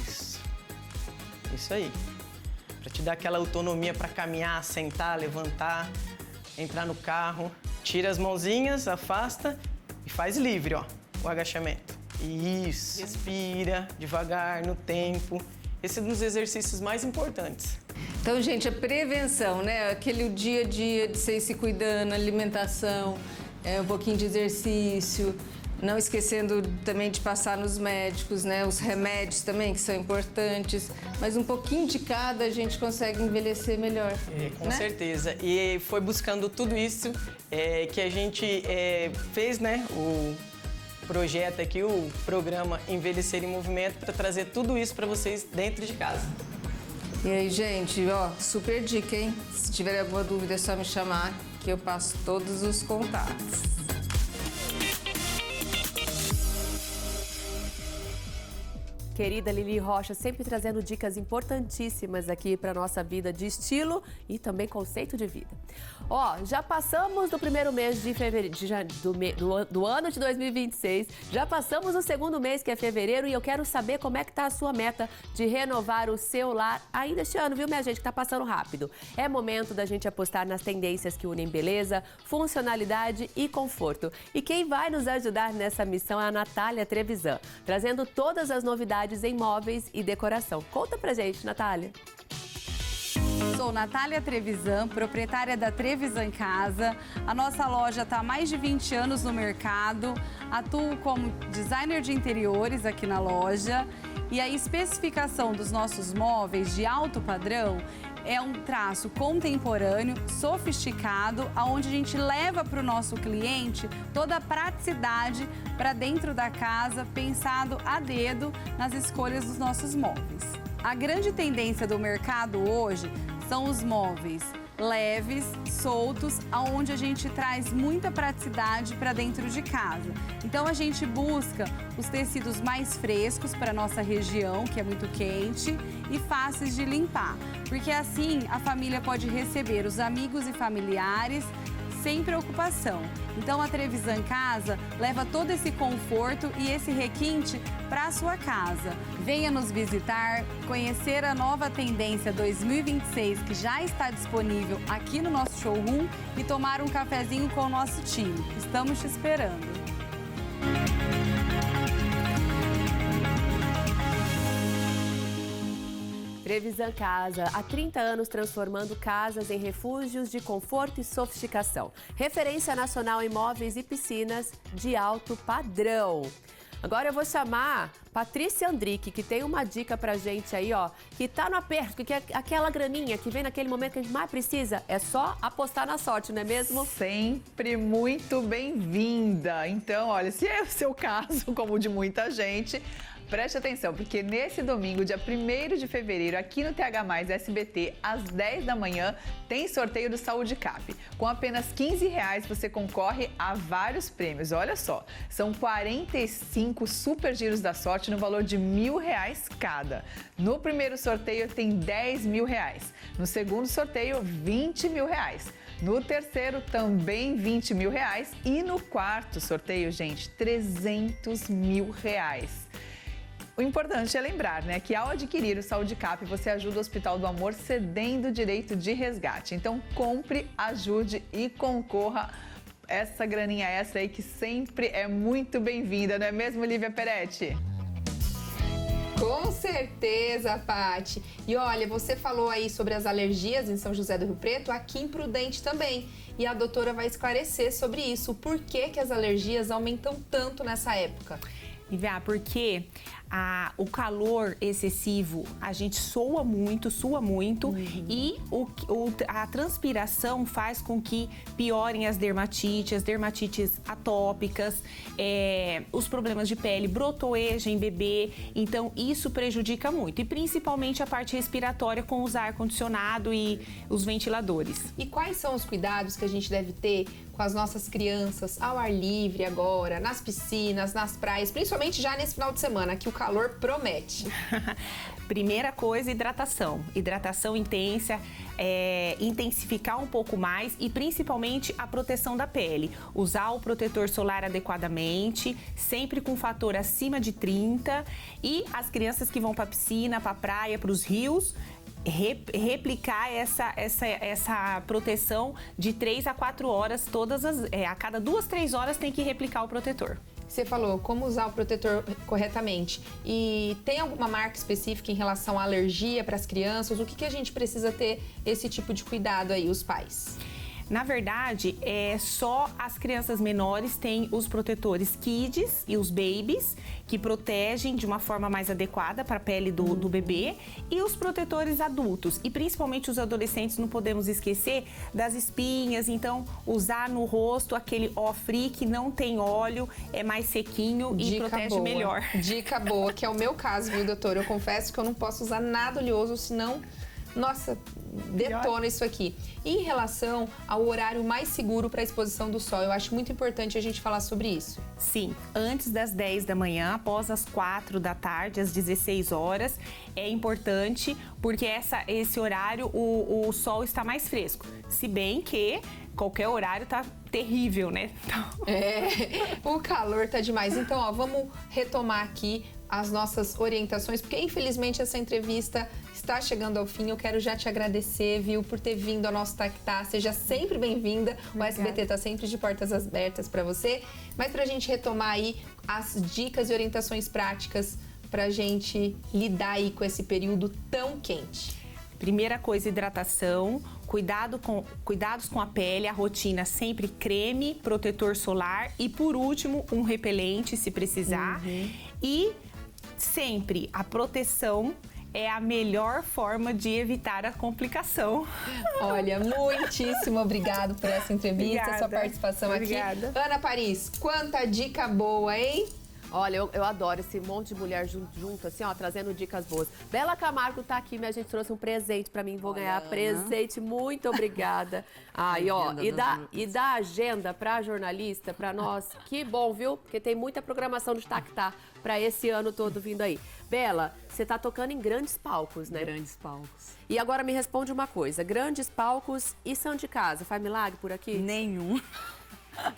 Isso. Isso aí. Para te dar aquela autonomia para caminhar, sentar, levantar, entrar no carro. Tira as mãozinhas, afasta e faz livre, ó, o agachamento. Isso. Respira devagar, no tempo. Esse é um dos exercícios mais importantes. Então, gente, a prevenção, né? Aquele dia a dia de vocês se cuidando, alimentação, um pouquinho de exercício, não esquecendo também de passar nos médicos, né? Os remédios também, que são importantes. Mas um pouquinho de cada a gente consegue envelhecer melhor. Com certeza. E foi buscando tudo isso que a gente fez, né? O projeto aqui, o programa Envelhecer em Movimento, para trazer tudo isso para vocês dentro de casa. E aí, gente, ó, super dica, hein? Se tiver alguma dúvida é só me chamar, que eu passo todos os contatos. Querida Lili Rocha, sempre trazendo dicas importantíssimas aqui para nossa vida de estilo e também conceito de vida. Ó, já passamos do primeiro mês de fevereiro, do ano de 2026, já passamos o segundo mês, que é fevereiro, e eu quero saber como é que tá a sua meta de renovar o seu lar ainda este ano, viu, minha gente, que tá passando rápido. É momento da gente apostar nas tendências que unem beleza, funcionalidade e conforto. E quem vai nos ajudar nessa missão é a Natália Trevisan, trazendo todas as novidades em móveis e decoração. Conta pra gente, Natália. Sou Natália Trevisan, proprietária da Trevisan Casa. A nossa loja está há mais de 20 anos no mercado. Atuo como designer de interiores aqui na loja. E a especificação dos nossos móveis de alto padrão é um traço contemporâneo, sofisticado, onde a gente leva para o nosso cliente toda a praticidade para dentro da casa, pensado a dedo nas escolhas dos nossos móveis. A grande tendência do mercado hoje são os móveis leves, soltos, aonde a gente traz muita praticidade para dentro de casa. Então a gente busca os tecidos mais frescos para nossa região, que é muito quente, e fáceis de limpar, porque assim a família pode receber os amigos e familiares sem preocupação. Então a Trevisan Casa leva todo esse conforto e esse requinte para a sua casa. Venha nos visitar, conhecer a nova tendência 2026 que já está disponível aqui no nosso showroom e tomar um cafezinho com o nosso time. Estamos te esperando. Trevisan Casa, há 30 anos transformando casas em refúgios de conforto e sofisticação. Referência nacional em móveis e piscinas de alto padrão. Agora eu vou chamar Patrícia Andrick, que tem uma dica pra gente aí, ó, que tá no aperto, que é aquela graninha que vem naquele momento que a gente mais precisa, é só apostar na sorte, não é mesmo? Sempre muito bem-vinda. Então, olha, se é o seu caso, como o de muita gente, preste atenção, porque nesse domingo, dia 1º de fevereiro, aqui no TH+ SBT, às 10 da manhã, tem sorteio do Saúde Cap. Com apenas R$15 você concorre a vários prêmios. Olha só, são 45 super giros da sorte no valor de R$1.000 cada. No primeiro sorteio tem R$10.000. No segundo sorteio, R$20.000. No terceiro, também R$20.000. E no quarto sorteio, gente, R$300.000. O importante é lembrar, né, que ao adquirir o Saúde Cap, você ajuda o Hospital do Amor cedendo o direito de resgate. Então, compre, ajude e concorra essa graninha extra aí que sempre é muito bem-vinda, não é mesmo, Lívia Peretti? Com certeza, Paty. E olha, você falou aí sobre as alergias em São José do Rio Preto, aqui em Prudente também. E a doutora vai esclarecer sobre isso, o porquê que as alergias aumentam tanto nessa época. Lívia, porque o calor excessivo, a gente sua muito, e a transpiração faz com que piorem as dermatites atópicas, os problemas de pele, brotoeja em bebê, então isso prejudica muito, e principalmente a parte respiratória com os ar-condicionado e os ventiladores. E quais são os cuidados que a gente deve ter com as nossas crianças ao ar livre agora, nas piscinas, nas praias, principalmente já nesse final de semana, que o calor promete. Primeira coisa, hidratação. Hidratação intensa, intensificar um pouco mais e principalmente a proteção da pele. Usar o protetor solar adequadamente, sempre com fator acima de 30. E as crianças que vão para a piscina, para a praia, para os rios, replicar essa proteção de 3 a 4 horas, a cada 2, 3 horas tem que replicar o protetor. Você falou como usar o protetor corretamente. E tem alguma marca específica em relação à alergia para as crianças? O que a gente precisa ter esse tipo de cuidado aí, os pais? Na verdade, só as crianças menores têm os protetores Kids e os Babies, que protegem de uma forma mais adequada para a pele do bebê, e os protetores adultos. E principalmente os adolescentes, não podemos esquecer das espinhas, então usar no rosto aquele Free que não tem óleo, é mais sequinho e protege melhor. Dica boa, que é o meu caso, viu, doutor? Eu confesso que eu não posso usar nada oleoso, senão... Nossa, detona isso aqui. Em relação ao horário mais seguro para a exposição do sol, eu acho muito importante a gente falar sobre isso. Sim, antes das 10 da manhã, após as 4 da tarde, às 16 horas, é importante porque esse horário o sol está mais fresco. Se bem que qualquer horário tá terrível, né? Então... o calor tá demais. Então, vamos retomar aqui as nossas orientações, porque infelizmente essa entrevista está chegando ao fim. Eu quero já te agradecer, viu, por ter vindo ao nosso Tactá. Seja sempre bem-vinda. O SBT tá sempre de portas abertas para você. Mas pra gente retomar aí as dicas e orientações práticas pra gente lidar aí com esse período tão quente. Primeira coisa, hidratação, cuidados com a pele, a rotina sempre creme, protetor solar e, por último, um repelente, se precisar. E sempre a proteção é a melhor forma de evitar a complicação. Olha, muitíssimo obrigado por essa entrevista, sua participação aqui. Ana Paris, quanta dica boa, hein? Olha, eu adoro esse monte de mulher junto, assim, ó, trazendo dicas boas. Bela Camargo tá aqui, minha gente trouxe um presente pra mim, vou ganhar presente, muito obrigada. Aí, ó, e da agenda pra jornalista, pra nós, que bom, viu? Porque tem muita programação de Tactá pra esse ano todo vindo aí. Bela, você tá tocando em grandes palcos, né? Grandes palcos. E agora me responde uma coisa, grandes palcos e são de casa, faz milagre por aqui? Nenhum.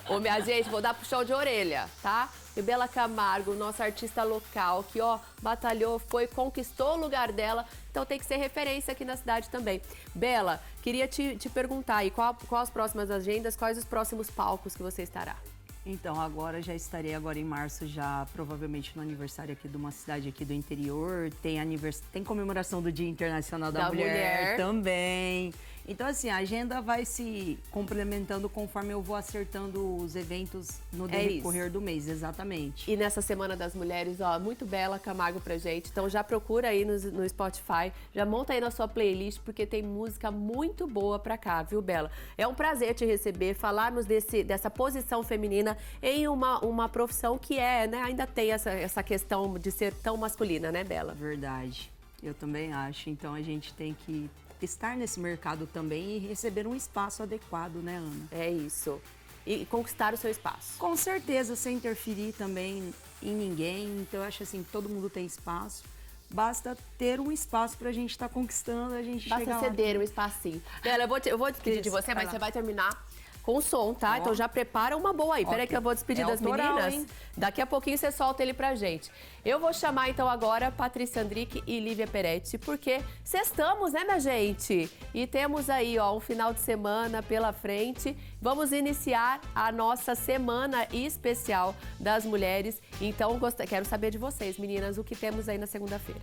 Ô, minha gente, vou dar puxão de orelha, tá? E Bela Camargo, nossa artista local, que, ó, batalhou, conquistou o lugar dela, então tem que ser referência aqui na cidade também. Bela, queria te perguntar aí, qual as próximas agendas, quais os próximos palcos que você estará? Então, já estarei agora em março, já provavelmente no aniversário aqui de uma cidade aqui do interior. Tem comemoração do Dia Internacional da Mulher também. Então, assim, a agenda vai se complementando conforme eu vou acertando os eventos no decorrer do mês, exatamente. E nessa Semana das Mulheres, ó, muito Bela Camargo pra gente. Então já procura aí no Spotify, já monta aí na sua playlist, porque tem música muito boa pra cá, viu, Bela? É um prazer te receber, falarmos dessa posição feminina em uma profissão que né, ainda tem essa questão de ser tão masculina, né, Bela? Verdade, eu também acho. Então a gente tem que estar nesse mercado também e receber um espaço adequado, né, Ana? É isso. E conquistar o seu espaço. Com certeza, sem interferir também em ninguém. Então, eu acho assim, todo mundo tem espaço. Basta ter um espaço pra gente estar conquistando, a gente chegar lá. Basta ceder um espacinho. Bela, eu vou despedir de você, mas você vai terminar com o som, tá? Então já prepara uma boa aí. Peraí que eu vou despedir das meninas. Hein? Daqui a pouquinho você solta ele pra gente. Eu vou chamar então agora Patrícia Andrick e Lívia Peretti, porque sextamos, né, minha gente? E temos aí, ó, um final de semana pela frente. Vamos iniciar a nossa semana especial das mulheres. Então, quero saber de vocês, meninas, o que temos aí na segunda-feira.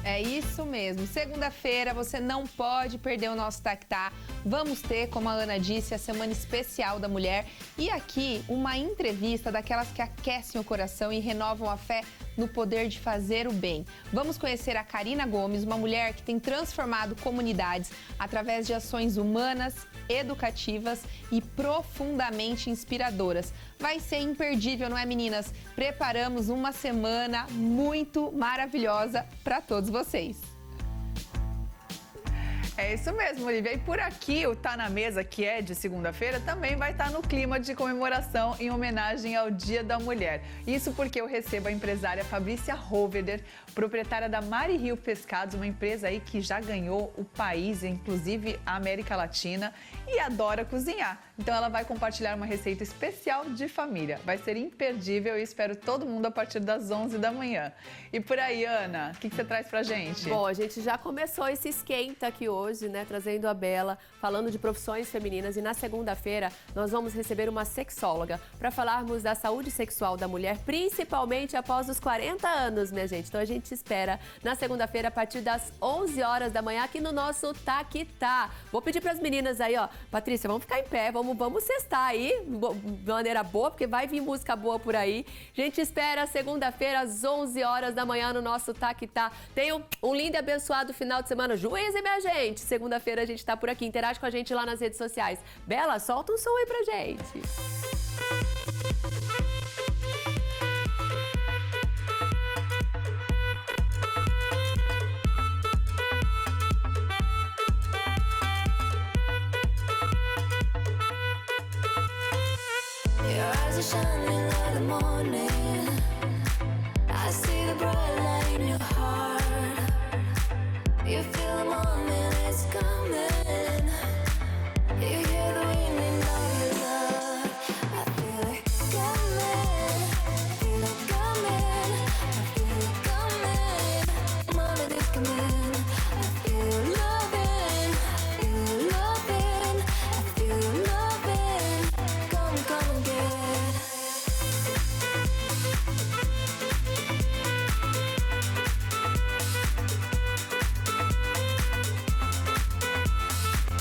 É isso mesmo. Segunda-feira você não pode perder o nosso Tactá. Vamos ter, como a Ana disse, a Semana Especial da Mulher. E aqui, uma entrevista daquelas que aquecem o coração e renovam a fé no poder de fazer o bem. Vamos conhecer a Karina Gomes, uma mulher que tem transformado comunidades através de ações humanas, educativas e profundamente inspiradoras. Vai ser imperdível, não é, meninas? Preparamos uma semana muito maravilhosa para todos vocês. É isso mesmo, Olivia. E por aqui, o Tá na Mesa, que é de segunda-feira, também vai estar no clima de comemoração em homenagem ao Dia da Mulher. Isso porque eu recebo a empresária Fabrícia Roveder, proprietária da Mari Rio Pescados, uma empresa aí que já ganhou o país, inclusive a América Latina, e adora cozinhar. Então ela vai compartilhar uma receita especial de família. Vai ser imperdível e espero todo mundo a partir das 11 da manhã. E por aí, Ana, o que você traz pra gente? Bom, a gente já começou esse esquenta aqui hoje, né? Trazendo a Bela, falando de profissões femininas. E na segunda-feira nós vamos receber uma sexóloga para falarmos da saúde sexual da mulher, principalmente após os 40 anos, minha gente. Então a gente espera na segunda-feira a partir das 11 horas da manhã aqui no nosso Tá Que Tá. Vou pedir para as meninas aí, ó. Patrícia, vamos ficar em pé, vamos sextar aí de maneira boa, porque vai vir música boa por aí. A gente espera segunda-feira às 11 horas da manhã no nosso Tá Que Tá. Tenham um lindo e abençoado final de semana. Juíze, minha gente. Segunda-feira a gente tá por aqui. Interage com a gente lá nas redes sociais. Bela, solta um som aí pra gente. Your eyes are shining like the morning. I see the bright light in your heart. You feel the moment, it's coming. You hear the wind in